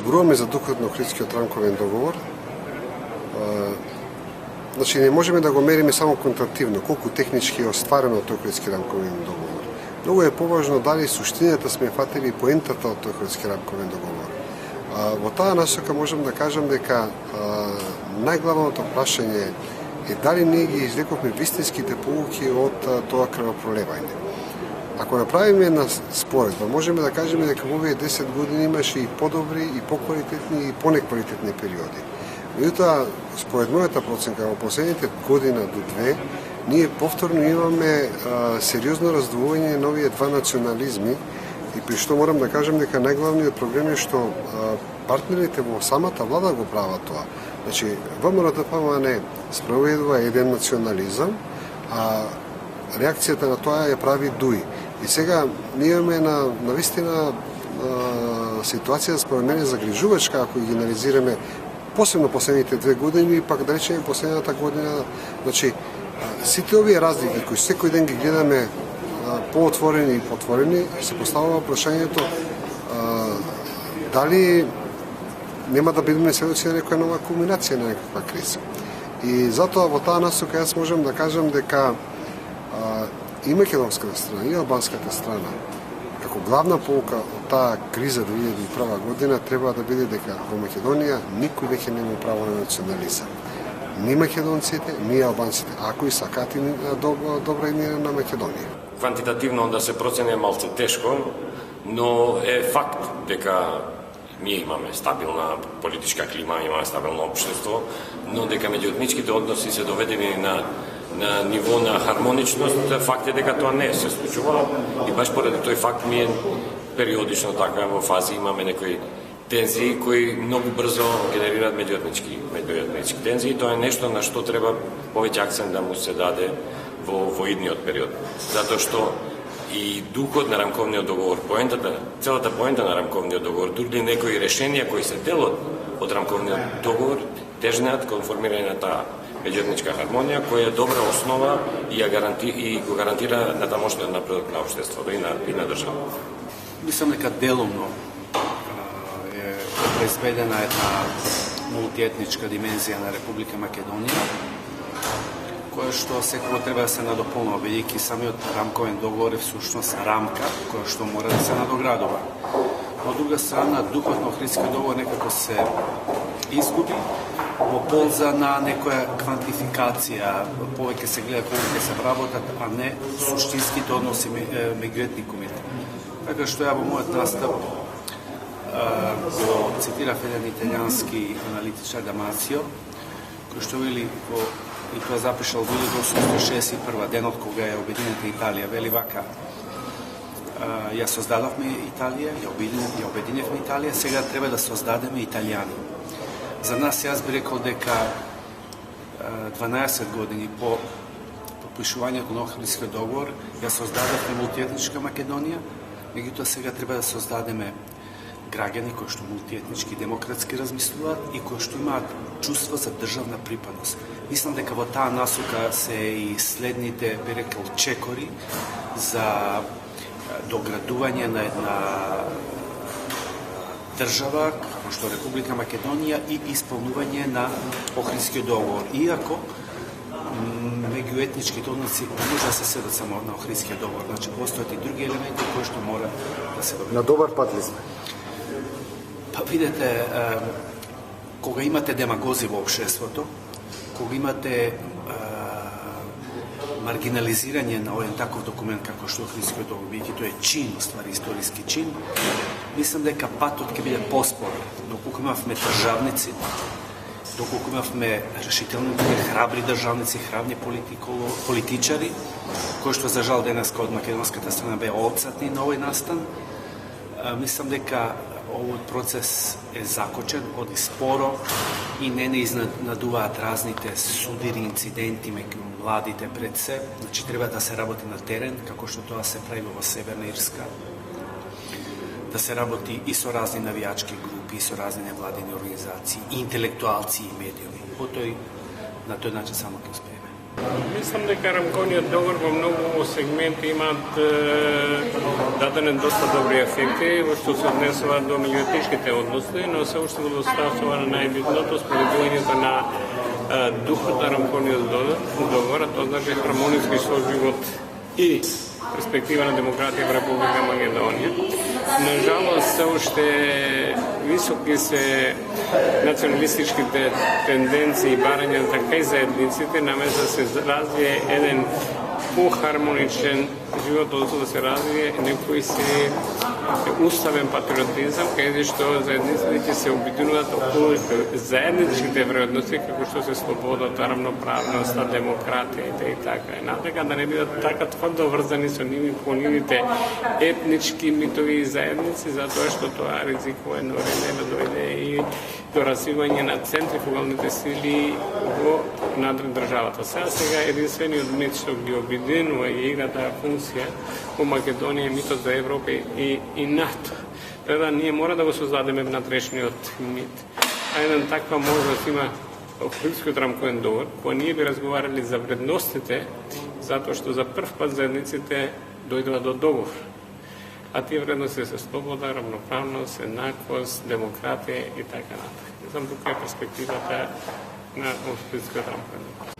зборуваме за духот на Охридскиот рамковен договор, значи не можеме да го мериме само квантитативно, колку технички е остварено тој Охридски рамковен договор. Многу е поважно дали суштината сме фатили и поентата од тој Охридски рамковен договор. Во таа насока можам да кажам дека најглавното прашање е дали ние ги извлековме вистинските поуки од тоа крвопролевање. Ако направиме една споредба, можеме да кажеме дека во овие 10 години имаше и подобри, и поквалитетни, и понеквалитетни периоди. Меѓутоа, според мојата проценка, во последните година до две, ние повторно имаме сериозно раздвојување на овие два национализми, и при што морам да кажам дека најглавниот проблем е што партнерите во самата влада го прават тоа. Значи, ВМРО-ДПМН спроведува еден национализам, а реакцијата на тоа ја прави ДУИ. И сега ние имаме на вистина ситуација според мене загрижувачка ако ги анализираме посебно последните 2 години и пак да речеме последната година. Значи, сите овие разлики кои секој ден ги гледаме поотворени и потворени, се поставува прашањето дали нема да бидеме сведоци на некоја нова кулминација на некаква криза. И затоа во таа насока јас можам да кажам дека и македонската страна, и албанската страна, како главна полука од таа криза 2001 година треба да биде дека во Македонија никој веќе нема право на национализам. Ни македонците, ни албанците, ако и сакат и добра иднина на Македонија. Квантитативно да се процени е малце тешко, но е факт дека ние имаме стабилна политичка клима, имаме стабилно општество, но дека меѓуетничките односи се доведени на ниво на хармоничност, факт е дека тоа не се случува и баш поради тој факт ние периодично така во фази имаме некои тензии кои многу брзо генерираат меѓуетнички тензии и тоа е нешто на што треба повеќе акцент да му се даде во идниот период. Затоа што и духот на рамковниот договор, целата поента на рамковниот договор, дури некои решенија кои се дел од рамковниот договор, тежнеат кон формирање на таа меѓуетничка хармонија, која е добра основа и го гарантира натамошниот напредок на општеството и на држава. Мислам дека делумно е произведена една мултиетничка димензија на Република Македонија, која што секако треба да се надополнува, бидејќи самиот рамковен договор е всушност рамка која што мора да се надоградува. Од друга страна, духот на Охридскиот договор некако се изгуби во полза на некоја квантификација, повеќе се гледа колку ќе се вработат, а не суштинските односи меѓу етникумите. Така што ја во мојот настап го цитирав еден италијански аналитичар Дамацио, кој што вели и тоа запишал во 1861 денот кога е обединета Италија, вели вака: ја создадовме Италија, ја обединевме Италија, сега треба да создадеме италијани. За нас јас би рекол дека 12 години по подпишувањето на Охридскиот договор ја создадовме мултиетничка Македонија, меѓутоа сега треба да создадеме граѓани кои што мултиетнички демократски размислуваат и кои што имаат чувство за државна припадност. Мислам дека во таа насока се и следните, би рекол, чекори за доградување на една држава како што Република Македонија и исполнување на Охридскиот договор. Иако меѓуетничките односи не може да се сведат само на Охридскиот договор, значи постојат и други елементи кои што мора да се добијат. На добар пат ли сме? Па видете, кога имате демагози во општеството, кога имате маргинализирање на овој таков документ како што Охридскиот договор, бидејќи тоа е чин, ствари историски чин, мислам дека патот ќе биде поспорен. Доколку имавме државници, доколку имавме решителни, храбри државници, храбри политичари, кои што за жал денеска од македонската страна беа отсатни на овој настан, мислам дека овој процес е закочен, оди споро и не изненадуваат разните судири, инциденти меѓу младите пред се. Значи, треба да се работи на терен, како што тоа се прави во Северна Ирска. Да се работи и со разни навијачки групи, и со разни невладени организации, и интелектуалци, и медиуми. На тој начин само ќе успееме. Мислам дека рамковниот договор во многу сегменти имаат дадени доста добри ефекти во што се однесува до меѓуетничките односи, но се уште го доставува на најбитното споредувањето на духот на рамковниот договор, а тоа значи хармониски соживот и перспектива на демократија во Република Македонија. Нажалост, се уште високи се националистичките тенденции и барања така и заедниците, наместо да се развие еден по-хармоничен живот, односно да се развие некој си уставен патриотизам, каде што заедниците ќе се обединуваат околу заедничките вредности, како што се слободата, равноправноста, демократијата и така. Дека да не бидат така тврдо врзани со нивните етнички митови и заедници, затоа што тоа ризикува едно време да дојде и до развивање на центрифугалните сили во надред државата. Сега единствениот мит што ги обединува и игра таа функција во Македонија е митот за Европа и НАТО. Така ние мора да го создадеме внатрешниот мит. А една таква можност има Охридскиот рамковен договор, која ние би разговарали за вредностите, затоа што за прв пат заедниците дојдува до договор. А тие вредности се слобода, равноправност, еднаквост, демократија и така натаму. Знам тука е перспективата на Охридскиот рамковен договор.